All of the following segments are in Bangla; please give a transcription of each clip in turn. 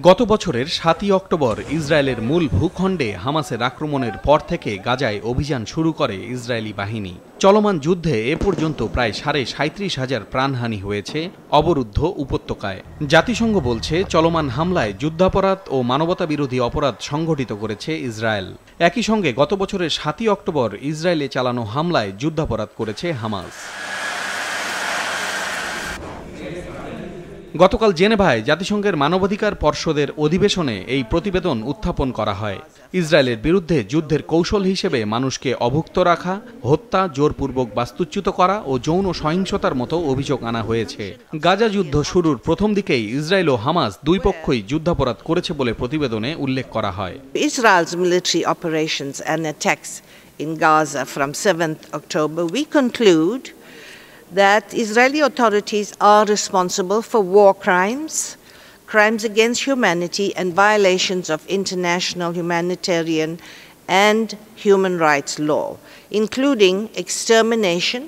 গত বছরের ৭ই অক্টোবর ইসরায়েলের মূল ভূখণ্ডে হামাসের আক্রমণের পর থেকে গাজায় অভিযান শুরু করে ইসরায়েলি বাহিনী। চলমান যুদ্ধে এ পর্যন্ত প্রায় ৩৭,৫০০ প্রাণহানি হয়েছে অবরুদ্ধ উপত্যকায়। জাতিসংঘ বলছে চলমান হামলায় যুদ্ধাপরাধ ও মানবতাবিরোধী অপরাধ সংঘটিত করেছে ইসরায়েল। একই সঙ্গে গত বছরের ৭ই অক্টোবর ইসরায়েলে চালানো হামলায় যুদ্ধাপরাধ করেছে হামাস। গতকাল জেনেভায় জাতিসংঘের মানবাধিকার পর্ষদের অধিবেশনে এই প্রতিবেদন উত্থাপন করা হয়। ইসরায়েলের বিরুদ্ধে যুদ্ধের কৌশল হিসেবে মানুষকে অভুক্ত রাখা, হত্যা, জোরপূর্বক বাস্তুচ্যুত করা ও যৌন সহিংসতার মতো অভিযোগ আনা হয়েছে। গাজা যুদ্ধ শুরুর প্রথম দিকেই ইসরায়েল ও হামাস দুই পক্ষই যুদ্ধাপরাধ করেছে বলে প্রতিবেদনে উল্লেখ করা হয়। Israel's military operations and attacks in Gaza from 7th October, we conclude that Israeli authorities are responsible for war crimes, crimes against humanity, and violations of international humanitarian and human rights law, including extermination,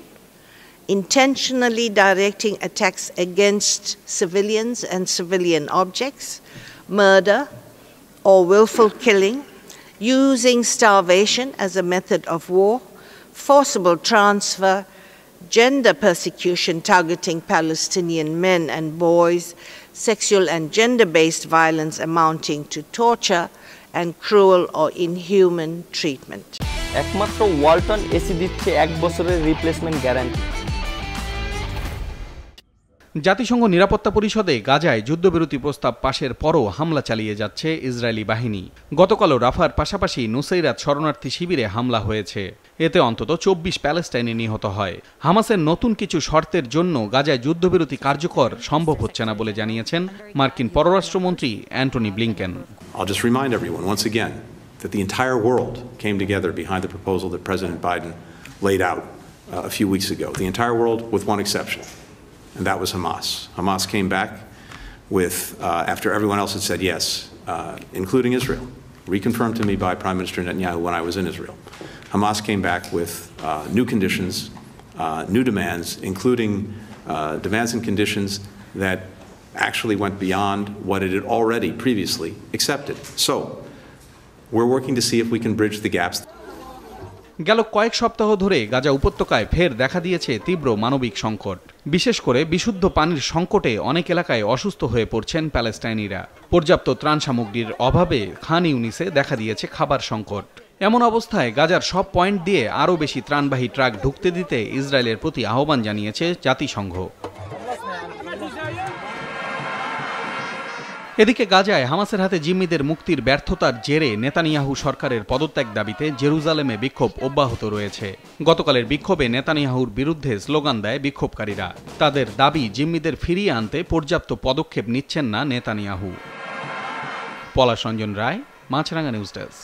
intentionally directing attacks against civilians and civilian objects, murder or willful killing, using starvation as a method of war, forcible transfer, gender persecution targeting Palestinian men and boys, sexual and gender-based violence amounting to torture and cruel or inhuman treatment. একমাত্র ওয়ালটন এসি দিচ্ছে 1 বছরের রিপ্লেসমেন্ট গ্যারান্টি। জাতিসংঘ নিরাপত্তা পরিষদে গাজায় যুদ্ধবিরতি প্রস্তাব পাশের পরও হামলা চালিয়ে যাচ্ছে ইসরায়েলি বাহিনী। গতকালও রাফার পাশাপাশি নুসাইরাত শরণার্থী শিবিরে হামলা হয়েছে। এতে অন্তত ২৪ প্যালেস্টাইনি নিহত হয়। হামাসের নতুন কিছু শর্তের জন্য গাজায় যুদ্ধবিরতি কার্যকর সম্ভব হচ্ছে না বলে জানিয়েছেন মার্কিন পররাষ্ট্রমন্ত্রী Antony Blinken. I'll just remind everyone once again that the entire world came together behind the proposal that President Biden laid out a few weeks ago. The entire world with one exception. And that was Hamas. Hamas came back with, after everyone else had said yes, including Israel, reconfirmed to me by Prime Minister Netanyahu when I was in Israel. Hamas came back with new conditions, new demands, including demands and conditions that actually went beyond what it had already previously accepted. So, we're working to see if we can bridge the gaps. গেল কয়েক সপ্তাহ ধরে গাজা উপত্যকায় ফের দেখা দিয়েছে তীব্র মানবিক সংকট। বিশেষ করে বিশুদ্ধ পানির সংকটে অনেক এলাকায় অসুস্থ হয়ে পড়ছেন প্যালেস্টাইনিরা। পর্যাপ্ত ত্রাণ সামগ্রীর অভাবে খান ইউনিসে দেখা দিয়েছে খাবার সংকট। এমন অবস্থায় গাজার সব পয়েন্ট দিয়ে আরও বেশি ত্রাণবাহী ট্রাক ঢুকতে দিতে ইসরায়েলের প্রতি আহ্বান জানিয়েছে জাতিসংঘ। এদিকে গাজায় হামাসের হাতে জিম্মিদের মুক্তির ব্যর্থতার জেরে নেতানিয়াহু সরকারের পদত্যাগ দাবিতে জেরুজালেমে বিক্ষোভ অব্যাহত রয়েছে। গতকালের বিক্ষোভে নেতানিয়াহুর বিরুদ্ধে স্লোগান দেয় বিক্ষোভকারীরা। তাদের দাবি জিম্মিদের ফিরিয়ে আনতে পর্যাপ্ত পদক্ষেপ নিচ্ছেন না নেতানিয়াহু। পলাশ রঞ্জন রায়, মাছরাঙা নিউজ ডেস্ক।